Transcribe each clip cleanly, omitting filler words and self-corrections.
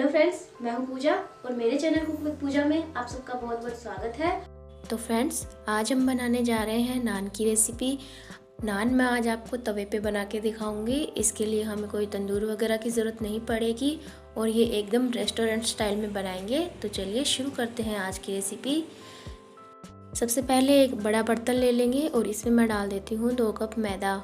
Hello friends, मैं हूं पूजा और मेरे चैनल कुक विद पूजा में आप सबका बहुत बहुत स्वागत है। तो फ्रेंड्स, आज हम बनाने जा रहे हैं नान की रेसिपी। नान मैं आज आपको तवे पे बना के दिखाऊंगी। इसके लिए हमें कोई तंदूर वगैरह की ज़रूरत नहीं पड़ेगी और ये एकदम रेस्टोरेंट स्टाइल में बनाएंगे। तो चलिए शुरू करते हैं आज की रेसिपी। सबसे पहले एक बड़ा बर्तन ले लेंगे और इसमें मैं डाल देती हूँ 2 कप मैदा।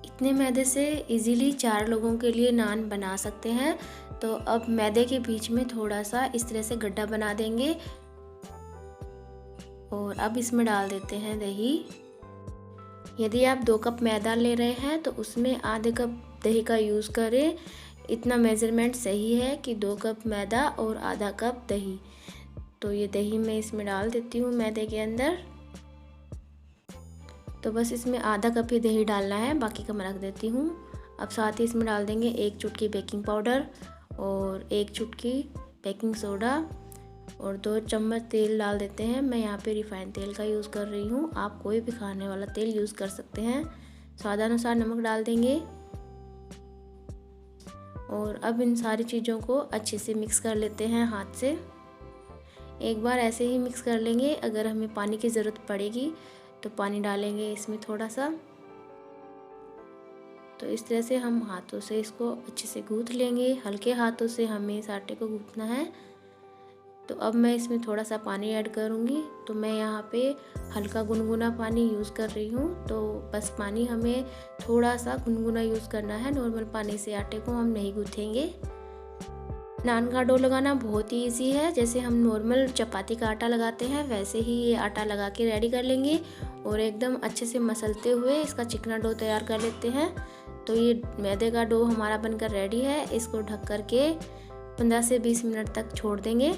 इतने मैदे से इजीली 4 लोगों के लिए नान बना सकते हैं। तो अब मैदे के बीच में थोड़ा सा इस तरह से गड्ढा बना देंगे और अब इसमें डाल देते हैं दही। यदि आप 2 कप मैदा ले रहे हैं तो उसमें आधे कप दही का यूज़ करें। इतना मेज़रमेंट सही है कि 2 कप मैदा और आधा कप दही। तो ये दही मैं इसमें डाल देती हूँ मैदे के अंदर। तो बस इसमें आधा कप ही दही डालना है, बाकी का मैं रख देती हूँ। अब साथ ही इसमें डाल देंगे 1 चुटकी बेकिंग पाउडर और 1 चुटकी बेकिंग सोडा और 2 चम्मच तेल डाल देते हैं। मैं यहाँ पे रिफाइंड तेल का यूज़ कर रही हूँ, आप कोई भी खाने वाला तेल यूज़ कर सकते हैं। स्वादानुसार नमक डाल देंगे और अब इन सारी चीज़ों को अच्छे से मिक्स कर लेते हैं हाथ से। एक बार ऐसे ही मिक्स कर लेंगे। अगर हमें पानी की ज़रूरत पड़ेगी तो पानी डालेंगे इसमें थोड़ा सा। तो इस तरह से हम हाथों से इसको अच्छे से गूँथ लेंगे। हल्के हाथों से हमें इस आटे को गूँथना है। तो अब मैं इसमें थोड़ा सा पानी ऐड करूँगी। तो मैं यहाँ पे हल्का गुनगुना पानी यूज़ कर रही हूँ। तो बस पानी हमें थोड़ा सा गुनगुना यूज़ करना है, नॉर्मल पानी से आटे को हम नहीं गूँथेंगे। नान का डो लगाना बहुत ही ईजी है। जैसे हम नॉर्मल चपाती का आटा लगाते हैं वैसे ही ये आटा लगा के रेडी कर लेंगे और एकदम अच्छे से मसलते हुए इसका चिकना डो तैयार कर लेते हैं। तो ये मैदे का डो हमारा बनकर रेडी है। इसको ढक कर के 15 से 20 मिनट तक छोड़ देंगे।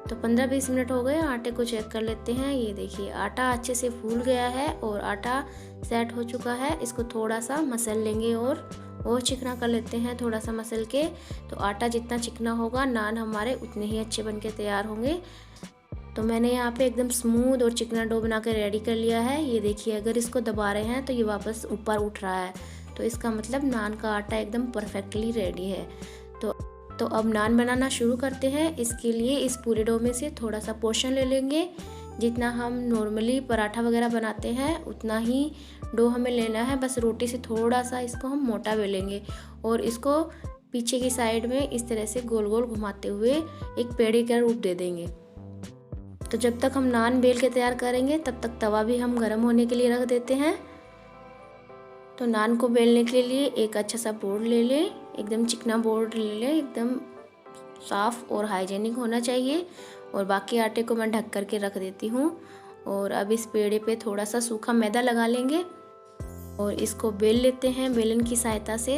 तो 15-20 मिनट हो गए, आटे को चेक कर लेते हैं। ये देखिए आटा अच्छे से फूल गया है और आटा सेट हो चुका है। इसको थोड़ा सा मसल लेंगे और चिकना कर लेते हैं थोड़ा सा मसल के। तो आटा जितना चिकना होगा नान हमारे उतने ही अच्छे बनके तैयार होंगे। तो मैंने यहाँ पे एकदम स्मूथ और चिकना डो बना कर रेडी कर लिया है। ये देखिए, अगर इसको दबा रहे हैं तो ये वापस ऊपर उठ रहा है, तो इसका मतलब नान का आटा एकदम परफेक्टली रेडी है। तो अब नान बनाना शुरू करते हैं। इसके लिए इस पूरे डो में से थोड़ा सा पोर्शन ले लेंगे। जितना हम नॉर्मली पराठा वगैरह बनाते हैं उतना ही डो हमें लेना है। बस रोटी से थोड़ा सा इसको हम मोटा बेलेंगे और इसको पीछे की साइड में इस तरह से गोल गोल घुमाते हुए एक पेड़ी का रूप दे देंगे। तो जब तक हम नान बेल के तैयार करेंगे तब तक तवा भी हम गर्म होने के लिए रख देते हैं। तो नान को बेलने के लिए एक अच्छा सा बोर्ड ले लें, एकदम चिकना बोर्ड ले लें, एकदम साफ़ और हाइजेनिक होना चाहिए। और बाकी आटे को मैं ढक करके रख देती हूँ। और अब इस पेड़े पे थोड़ा सा सूखा मैदा लगा लेंगे और इसको बेल लेते हैं बेलन की सहायता से।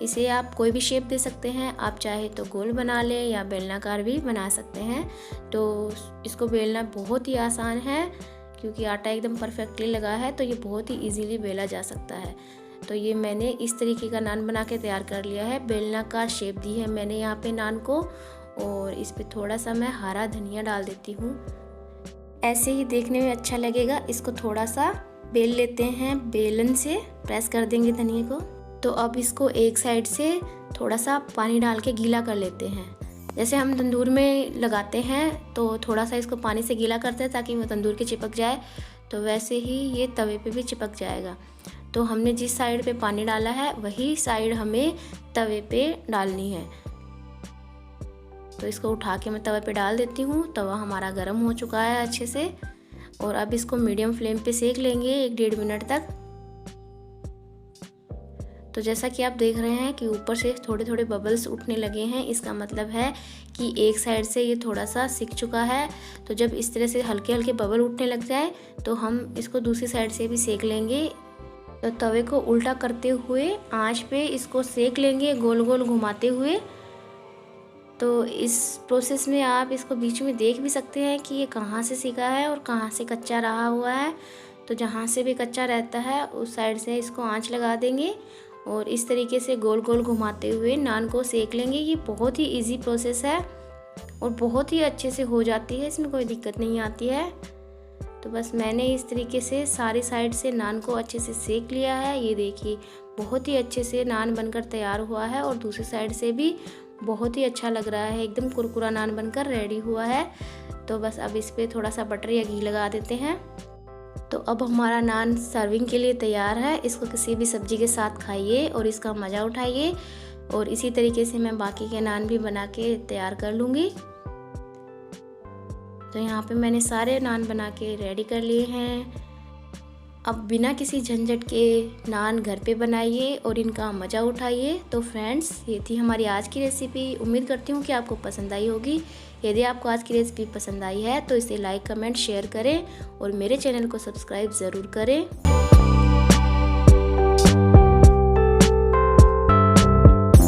इसे आप कोई भी शेप दे सकते हैं, आप चाहे तो गोल बना लें या बेलनाकार भी बना सकते हैं। तो इसको बेलना बहुत ही आसान है क्योंकि आटा एकदम परफेक्टली लगा है, तो ये बहुत ही इजीली बेला जा सकता है। तो ये मैंने इस तरीके का नान बना के तैयार कर लिया है। बेलनाकार शेप दी है मैंने यहाँ पे नान को और इस पर थोड़ा सा मैं हरा धनिया डाल देती हूँ। ऐसे ही देखने में अच्छा लगेगा। इसको थोड़ा सा बेल लेते हैं, बेलन से प्रेस कर देंगे धनिया को। तो अब इसको एक साइड से थोड़ा सा पानी डाल के गीला कर लेते हैं। जैसे हम तंदूर में लगाते हैं तो थोड़ा सा इसको पानी से गीला करते हैं ताकि वो तंदूर के चिपक जाए, तो वैसे ही ये तवे पे भी चिपक जाएगा। तो हमने जिस साइड पे पानी डाला है वही साइड हमें तवे पे डालनी है। तो इसको उठा के मैं तवे पे डाल देती हूँ। तवा हमारा गर्म हो चुका है अच्छे से और अब इसको मीडियम फ्लेम पे सेक लेंगे 1-1.5 मिनट तक। तो जैसा कि आप देख रहे हैं कि ऊपर से थोड़े थोड़े बबल्स उठने लगे हैं, इसका मतलब है कि एक साइड से ये थोड़ा सा सिक चुका है। तो जब इस तरह से हल्के हल्के बबल उठने लग जाए तो हम इसको दूसरी साइड से भी सेक लेंगे। तो तवे को उल्टा करते हुए आंच पे इसको सेक लेंगे गोल गोल घुमाते हुए। तो इस प्रोसेस में आप इसको बीच में देख भी सकते हैं कि ये कहाँ से सिका है और कहाँ से कच्चा रहा हुआ है। तो जहाँ से भी कच्चा रहता है उस साइड से इसको आंच लगा देंगे और इस तरीके से गोल गोल घुमाते हुए नान को सेक लेंगे। ये बहुत ही इजी प्रोसेस है और बहुत ही अच्छे से हो जाती है, इसमें कोई दिक्कत नहीं आती है। तो बस मैंने इस तरीके से सारी साइड से नान को अच्छे से सेक लिया है। ये देखिए बहुत ही अच्छे से नान बनकर तैयार हुआ है और दूसरी साइड से भी बहुत ही अच्छा लग रहा है, एकदम कुरकुरा नान बनकर रेडी हुआ है। तो बस अब इस पर थोड़ा सा बटर या घी लगा देते हैं। तो अब हमारा नान सर्विंग के लिए तैयार है। इसको किसी भी सब्जी के साथ खाइए और इसका मज़ा उठाइए। और इसी तरीके से मैं बाकी के नान भी बना के तैयार कर लूँगी। तो यहाँ पे मैंने सारे नान बना के रेडी कर लिए हैं। अब बिना किसी झंझट के नान घर पे बनाइए और इनका मज़ा उठाइए। तो फ्रेंड्स, ये थी हमारी आज की रेसिपी। उम्मीद करती हूँ कि आपको पसंद आई होगी। यदि आपको आज की रेसिपी पसंद आई है तो इसे लाइक, कमेंट, शेयर करें और मेरे चैनल को सब्सक्राइब ज़रूर करें।